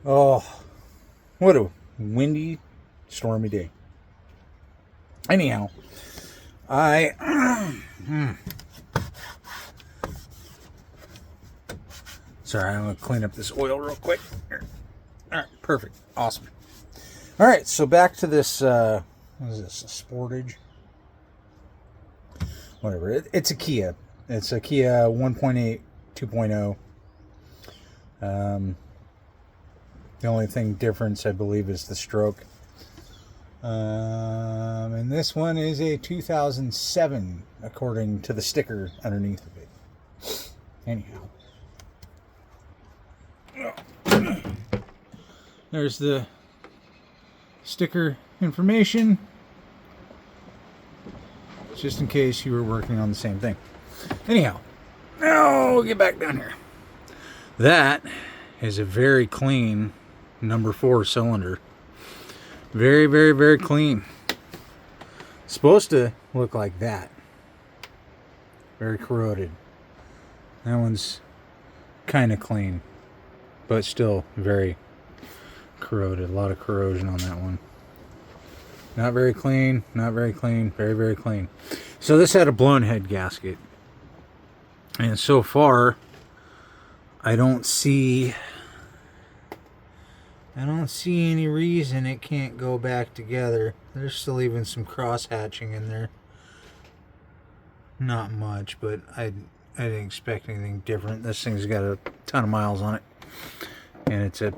Oh, what a windy, stormy day. Anyhow, I. Sorry, I'm going to clean up this oil real quick. All right, perfect. Awesome. All right, so back to this. What is this? A sportage? Whatever. It's a Kia. It's a Kia 1.8 2.0. The only thing difference, I believe, is the stroke. And this one is a 2007, according to the sticker underneath of it. Anyhow. There's the sticker information, just in case you were working on the same thing. Anyhow, now we'll get back down here. That is a very clean number 4 cylinder. Very, very, very clean. It's supposed to look like that. Very corroded. That one's kind of clean, but still very corroded. A lot of corrosion on that one. Not very clean, not very clean, very, very clean. So this had a blown head gasket. And so far, I don't see any reason it can't go back together. There's still even some cross hatching in there. Not much, but I didn't expect anything different. This thing's got a ton of miles on it. And it's a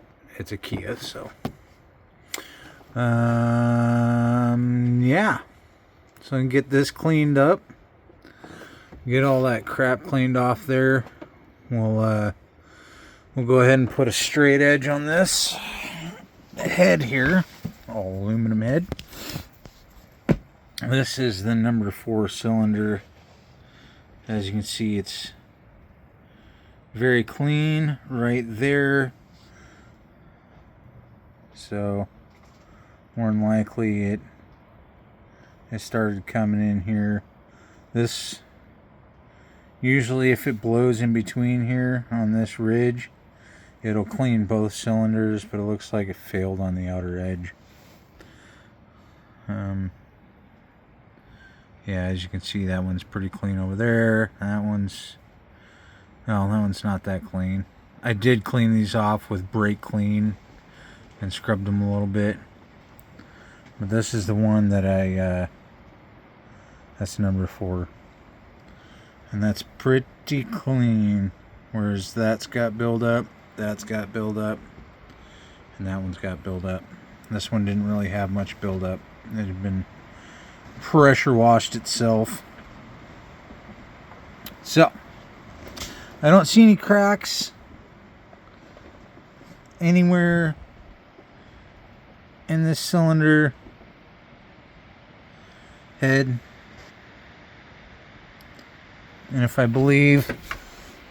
Kia, so yeah. So I can get this cleaned up. Get all that crap cleaned off there. We'll go ahead and put a straight edge on this head here. All aluminum head. This is the number 4 cylinder. As you can see, it's very clean right there. So more than likely it started coming in here. This usually, if it blows in between here on this ridge, it'll clean both cylinders, but it looks like it failed on the outer edge. Yeah, as you can see, that one's pretty clean over there. That one's not that clean. I did clean these off with brake clean and scrubbed them a little bit. But this is the one that that's number 4. And that's pretty clean. Whereas that's got buildup, that's got buildup, and that one's got buildup. This one didn't really have much buildup. It had been pressure washed itself. So, I don't see any cracks anywhere in this cylinder head. And if I believe,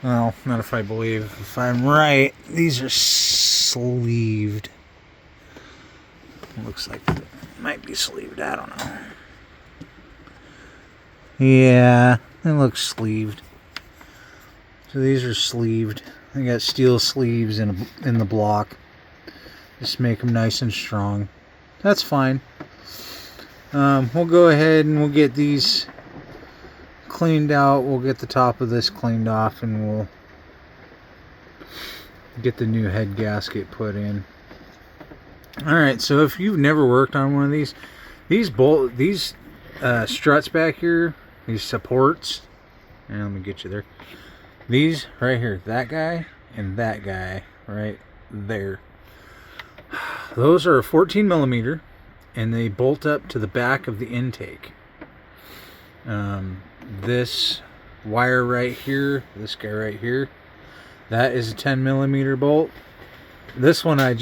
well, not if I believe, if I'm right, these are sleeved. Looks like it might be sleeved, I don't know. Yeah, it looks sleeved. So these are sleeved. They got steel sleeves in the block. Just make them nice and strong. That's fine. We'll go ahead and we'll get these cleaned out. We'll get the top of this cleaned off, and we'll get the new head gasket put in. Alright, so if you've never worked on one of these struts back here, these supports, and let me get you there. These right here, that guy and that guy right there. Those are 14 millimeter, and they bolt up to the back of the intake. This wire right here, this guy right here, that is a 10 millimeter bolt. This one I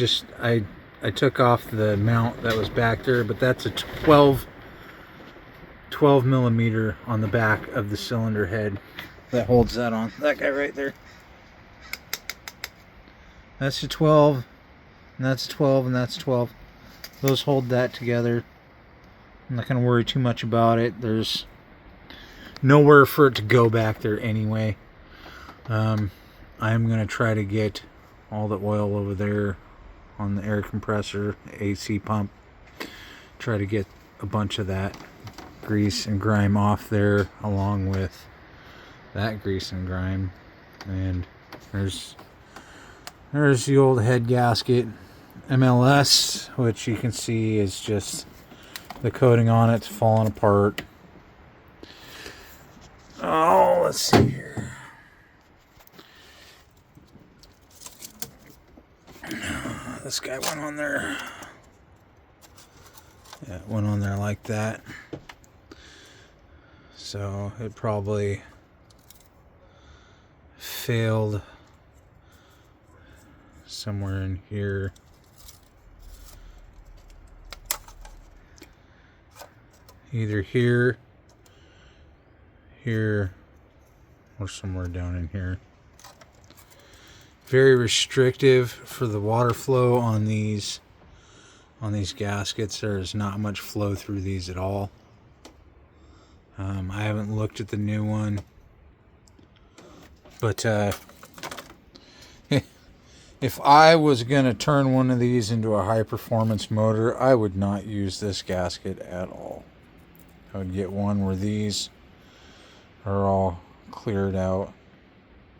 took off the mount that was back there, but that's a 12 millimeter on the back of the cylinder head that holds that on. That guy right there. That's a 12, and that's 12, and that's 12. Those hold that together. I'm not going to worry too much about it. There's nowhere for it to go back there anyway. I'm going to try to get all the oil over there on the air compressor, AC pump. Try to get a bunch of that grease and grime off there, along with that grease and grime. And there's the old head gasket MLS, which you can see is just the coating on it's falling apart. Oh, let's see here. This guy went on there. Yeah, it went on there like that. So it probably failed somewhere in here. Either here, or somewhere down in here. Very restrictive for the water flow on these gaskets. There's not much flow through these at all. I haven't looked at the new one, but if I was going to turn one of these into a high performance motor, I would not use this gasket at all. I would get one where these are all cleared out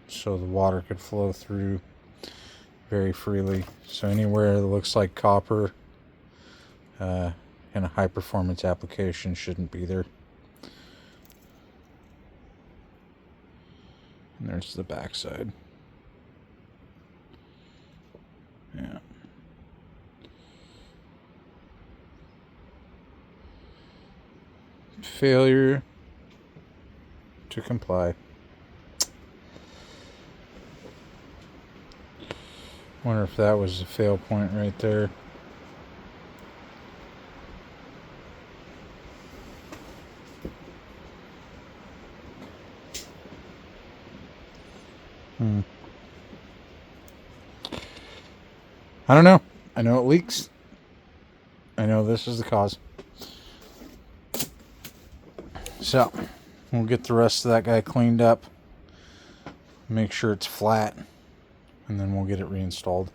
so the water could flow through very freely. So anywhere that looks like copper in a high performance application shouldn't be there. And there's the back side. Yeah. Failure to comply. Wonder if that was a fail point right there. I don't know. I know it leaks. I know this is the cause. So, we'll get the rest of that guy cleaned up. Make sure it's flat. And then we'll get it reinstalled.